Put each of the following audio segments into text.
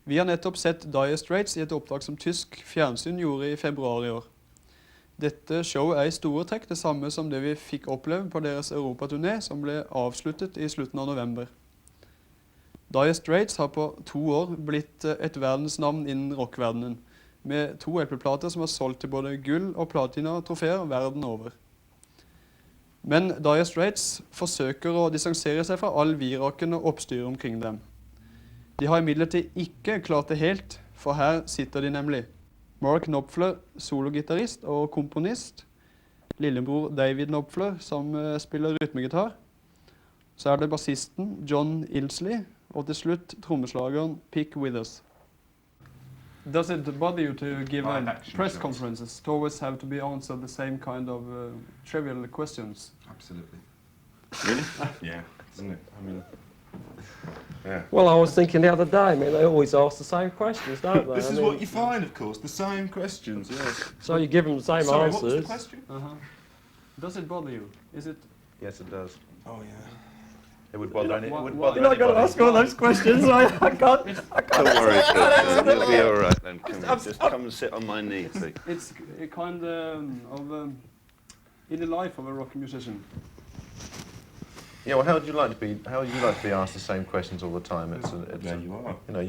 Vi har nettopp sett Dire Straits i et opptak som tysk fjernsyn gjorde i februar i år. Dette showet er i store trekk det samme som det vi fikk oppleve på deres Europaturné, som ble avsluttet i slutten av november. Dire Straits har på 2 år blitt et verdensnavn innen rockverdenen, med 2 LP-plater som har solgt til både gull- og platina-trofeer verden over. Men Dire Straits forsøker å distansere seg fra all viraken og oppstyret omkring dem. De har imidlertid ikke klart det helt, for her sitter de nemlig. Mark Knopfler, sologitarist og komponist. Lillebror David Knopfler, som spiller rytmegitar. Så er det bassisten John Ilsley, og til slutt trommeslageren Pick Withers. Does it bother you to give press conferences to always have to be answered the same kind of trivial questions? Absolutely. Really? Yeah, isn't it? I mean, yeah. Well, I was thinking the other day, I mean, they always ask the same questions, don't they? This is what you find, of course, the same questions, yes. So you give them the same Sorry, answers. what was the question? Does it bother you? Is it? Yes, it does. Oh, yeah. It would bother You're not going to ask all those questions, I can't. Don't worry, Chris, you'll be all right then. Just come and sit on my knee, please. It's a kind of in the life of a rock musician. Yeah, well, how would you like to be? How would you like to be asked the same questions all the time? Yeah, you are. You know,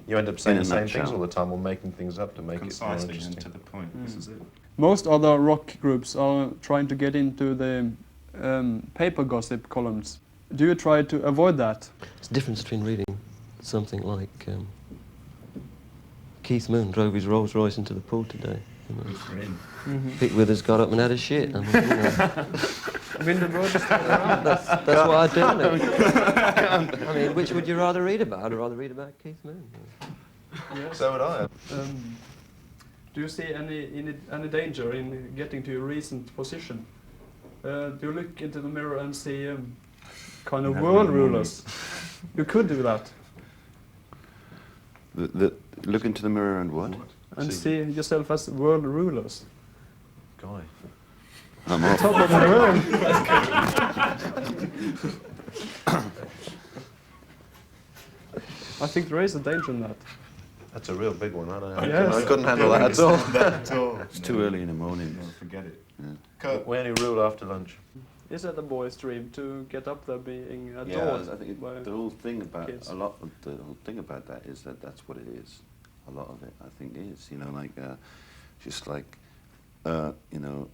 you end up saying In a the same nutshell. things all the time, or making things up to make it more Concisely interesting. and to the point. This is it. Most other rock groups are trying to get into the paper gossip columns. Do you try to avoid that? It's the difference between reading something like Keith Moon drove his Rolls Royce into the pool today. You know. Good for him. Pick Withers got up and had a shit. I mean, you know. That's what I do. I mean, which would you rather read about? I'd rather read about Keith Moon. Yes. So would I. Do you see any danger in getting to your recent position? Do you look into the mirror and see kind of world rulers? You could do that. Look into the mirror and what? And see yourself as world rulers. Guy. I'm off. Top of the world. I think there is a danger in that. That's a real big one. I Yes. couldn't handle that at all. At all. It's too early in the morning. No, forget it. Yeah. Cut. We only rule after lunch. Is that a boy's dream to get up there being Yeah, adored? I think by the whole thing about kids? the whole thing about that is that that's what it is. A lot of it, I think, is like just like you know,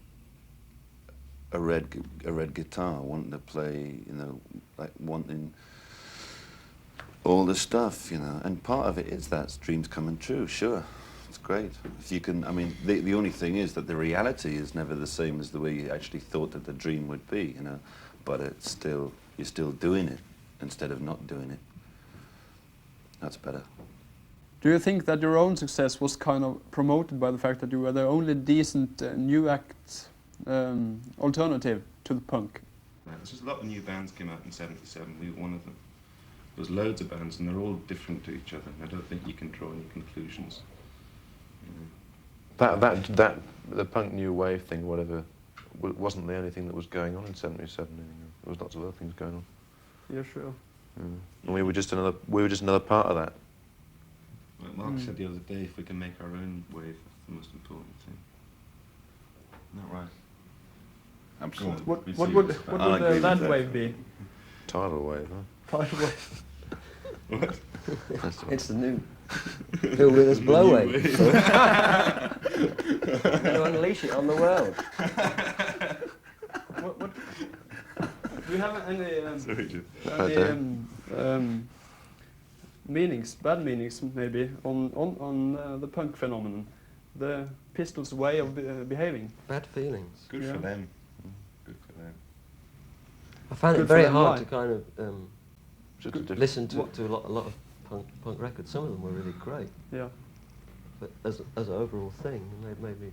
a red guitar, wanting to play, you know, like wanting all the stuff, you know, and part of it is that dreams coming true. Sure, it's great if you can. I mean, the only thing is that the reality is never the same as the way you actually thought that the dream would be, you know. But it's still, you're still doing it instead of not doing it. That's better. Do you think that your own success was kind of promoted by the fact that you were the only decent new act alternative to the punk? There's just a lot of new bands came out in '77. We were one of them. There's loads of bands, and they're all different to each other. I don't think you can draw any conclusions. The punk new wave thing, whatever, wasn't the only thing that was going on in '77. There was lots of other things going on. Yeah, sure. And we were just another part of that. Like Mark said the other day, if we can make our own wave, that's the most important thing. Isn't that right? Absolutely. What would that wave be? Tidal wave, huh? Tidal wave. What? It's the new Bill Withers blow wave. To unleash it on the world. What? Do you have any Sorry, Jim. meanings, bad meanings maybe, on the punk phenomenon, the Pistols' way of behaving? Bad feelings. Good Yeah. for them. Good for them. I found it Good for very them, hard why? to kind of Just a different- listen to a lot of punk records. Some of them were really great, Yeah. but as an overall thing, maybe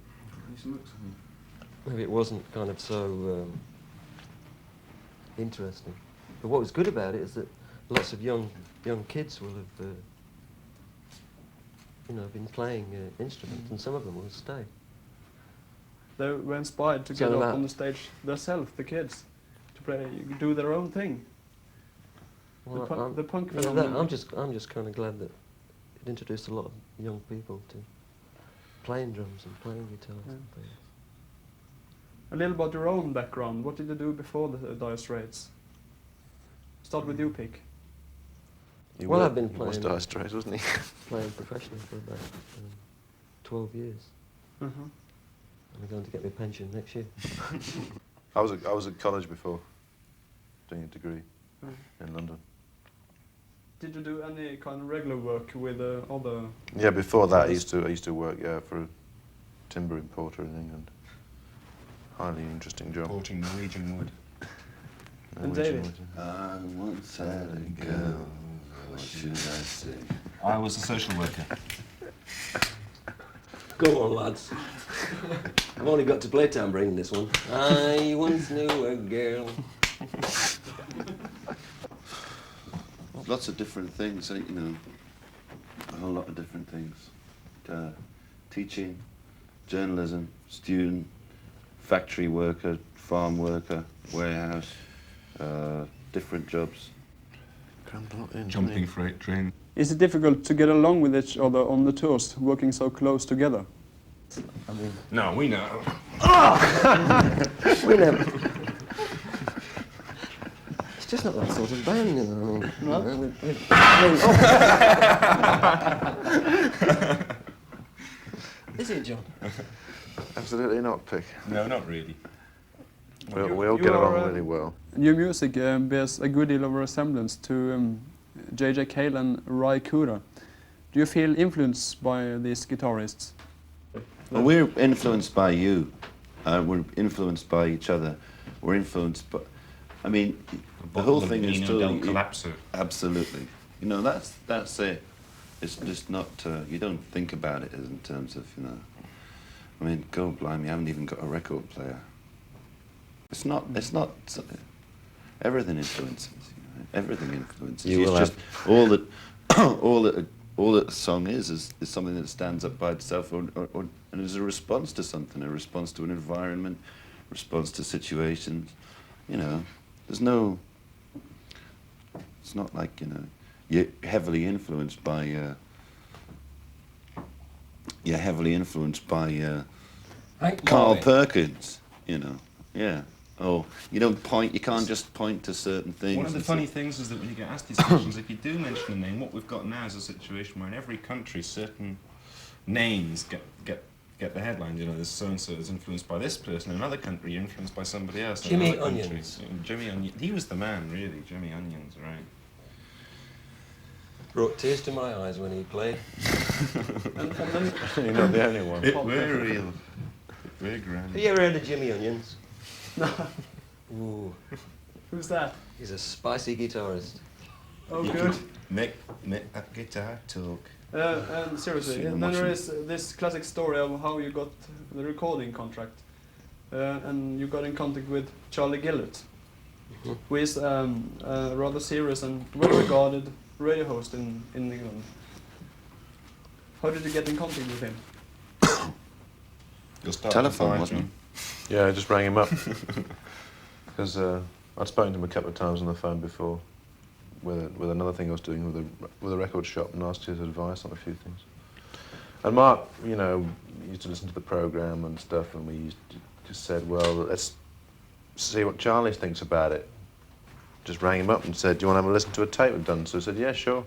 it wasn't kind of so interesting. But what was good about it is that lots of young kids will have been playing instruments, and some of them will stay. They were inspired to So get up about- on the stage themselves, the kids, to play, do their own thing. Well, The punk I'm phenomenon. just kind of glad that It introduced a lot of young people to playing drums and playing guitars and things. A little about your own background. What did you do before the Dire Straits? Start with you, Pick. Well, I've been He was playing- Dire Straits, wasn't he? Playing professionally for about 12 years. I'm going to get my pension next year. I was at college before, doing a degree in London. Did you do any kind of regular work with other... Yeah, before that I used to work for a timber importer in England. Highly interesting job. Importing Norwegian wood. And David? I once had a girl, what should I say? I was a social worker. Go on, lads. I've only got to play tambourine this one. I once knew a girl. Lots of different things, you know, a whole lot of different things. Teaching, journalism, student, factory worker, farm worker, warehouse, different jobs. Jumping freight train. Is it difficult to get along with each other on the tours, working so close together? I mean, No, we know. we never... It's just not that sort of band, you know. I mean, No? Is it, John? Absolutely not, Pick. No, not really. We all get along really well. Your music bears a good deal of resemblance to J.J. Cale and Ry Cooder. Do you feel influenced by these guitarists? Well, we're influenced by you. We're influenced by each other. We're influenced by... I mean, the whole thing is totally... Collapso. Absolutely. You know, that's it. It's just not... you don't think about it as in terms of, you know... I mean, God blimey, I haven't even got a record player. It's not... Everything influences. You know, everything influences. You will it's just all that... all that a song is something that stands up by itself and is a response to something, a response to an environment, a response to situations. You know, there's no... It's not like, you know, you're heavily influenced by... you're heavily influenced by Carl Perkins, you know, yeah. Oh, you don't point, you can't just point to certain things. One of the funny things is that when you get asked these questions, if you do mention a name, what we've got now is a situation where in every country certain names get the headlines. You know, there's so-and-so is influenced by this person, in another country you're influenced by somebody else. Jimmy in another country. Onions. Jimmy Onions. He was the man, really, Jimmy Onions, right. Brought tears to my eyes when he played. And then, You're not the only one. It were real. It were grand. Have you ever heard of Jimmy Onions? no, Ooh, who's that? he's a spicy guitarist. Oh, You good. could make a guitar talk. And seriously, See, then I'm there watching. is this classic story of how you got the recording contract. And you got in contact with Charlie Gillett, who is a rather serious and well-regarded radio host in England. How did you get in contact with him? You'll start Telephone, to wasn't me. Yeah, I just rang him up. Because I'd spoken to him a couple of times on the phone before with another thing I was doing with a record shop and asked his advice on a few things. And Mark, you know, used to listen to the programme and stuff, and we just said, well, let's see what Charlie thinks about it. Just rang him up and said, do you want to have a listen to a tape we've done? So he said, yeah, sure.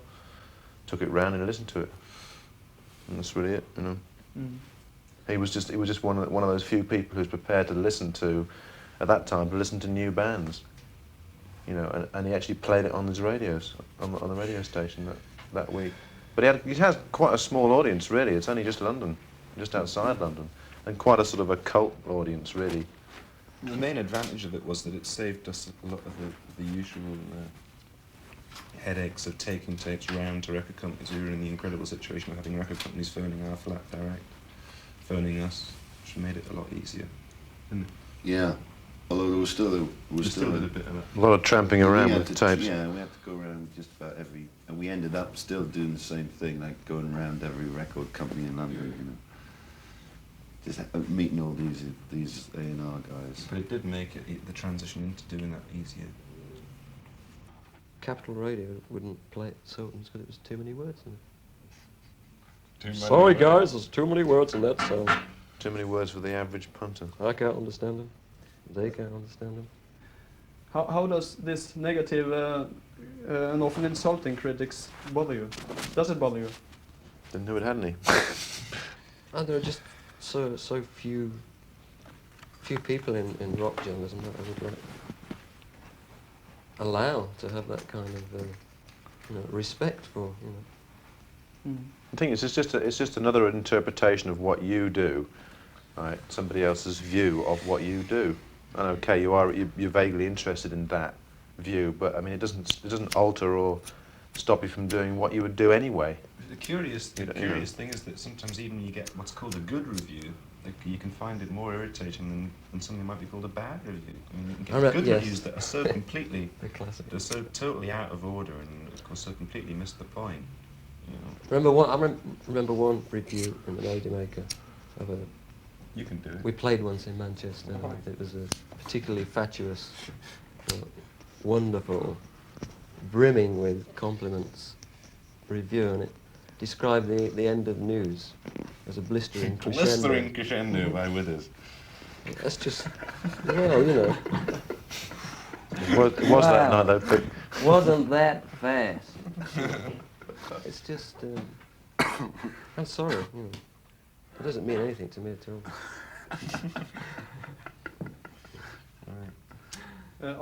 Took it round and he listened to it. And that's really it, you know. Mm. He was just one of those few people who's prepared to listen to, at that time, to listen to new bands. You know, and he actually played it on his radios, on the radio station that week. But he has quite a small audience, really. It's only just London, just outside London, and quite a sort of a cult audience, really. The main advantage of it was that it saved us a lot of the usual headaches of taking tapes round to record companies. We were in the incredible situation of having record companies phoning our flat direct, phoning us, which made it a lot easier. And Yeah, although there was still a little bit of A lot of tramping around we with had tapes. Yeah, we had to go around just about every, and we ended up still doing the same thing, like going around every record company in London, you know. Just meeting all these A&R guys. But it did make the transition into doing that easier. Capital Radio wouldn't play it Sultans because it was too many words in it. Sorry, guys, there's too many words in that song. Too many words for the average punter. I can't understand them. They can't understand them. How does this negative and often insulting critics bother you? Does it bother you? Didn't know it had any. And there are just so few people in rock journalism that I would like allow to have that kind of respect for, I think it's just another interpretation of what you do, right? Somebody else's view of what you do. And okay, you're vaguely interested in that view, but I mean it doesn't alter or stop you from doing what you would do anyway. The curious thing is that sometimes even you get what's called a good review, you can find it more irritating than something that might be called a bad review. I mean, you can get good reviews that are so completely, they're so totally out of order and of course so completely miss the point. You know. I remember one review in the Lady Maker of a. You can do it. We played once in Manchester. And it was a particularly fatuous, wonderful, brimming with compliments review, and it described the end of news as a blistering crescendo. Blistering crescendo by Withers. That's just, well, you know. It was that night though, but Wasn't that fast? It's just, I'm sorry, you know. It doesn't mean anything to me at all.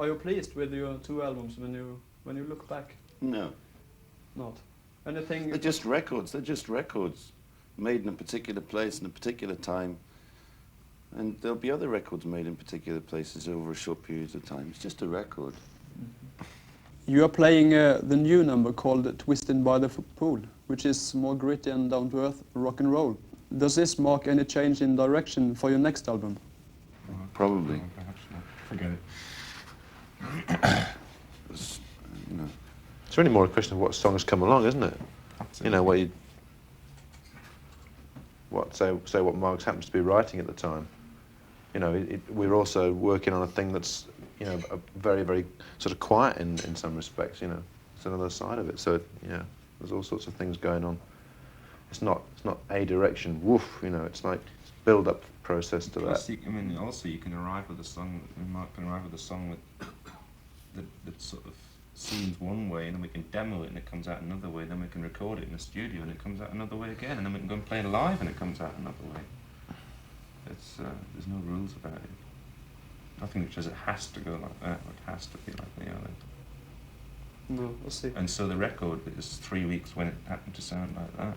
Are you pleased with your 2 albums when you look back? No. Not. Anything? They're just records. They're just records made in a particular place in a particular time. And there'll be other records made in particular places over short periods of time. It's just a record. You are playing the new number called Twisted by the Pool, which is more gritty and down-to-earth rock and roll. Does this mark any change in direction for your next album? Probably. Oh, perhaps not. Forget it. You know. it's really more a question of what songs come along, isn't it? Absolutely. You know, say what Marx happens to be writing at the time. You know, we're also working on a thing that's, you know, very, very sort of quiet in some respects. You know, it's another side of it. So yeah, there's all sorts of things going on. It's not a direction. Woof. You know, it's like build-up process to Plus, that. also you can arrive with a song. Mark can arrive with a song that sort of seems one way, and then we can demo it, and it comes out another way. Then we can record it in the studio, and it comes out another way again. And then we can go and play it live, and it comes out another way. It's there's no rules about it. Nothing which says it has to go like that, or it has to be like the other. No, we'll see. And so the record is 3 weeks when it happened to sound like that.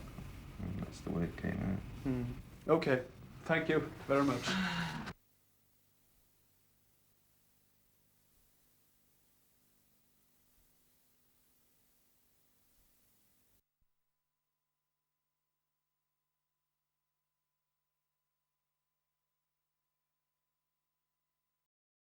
And that's the way it came out. Okay, thank you very much.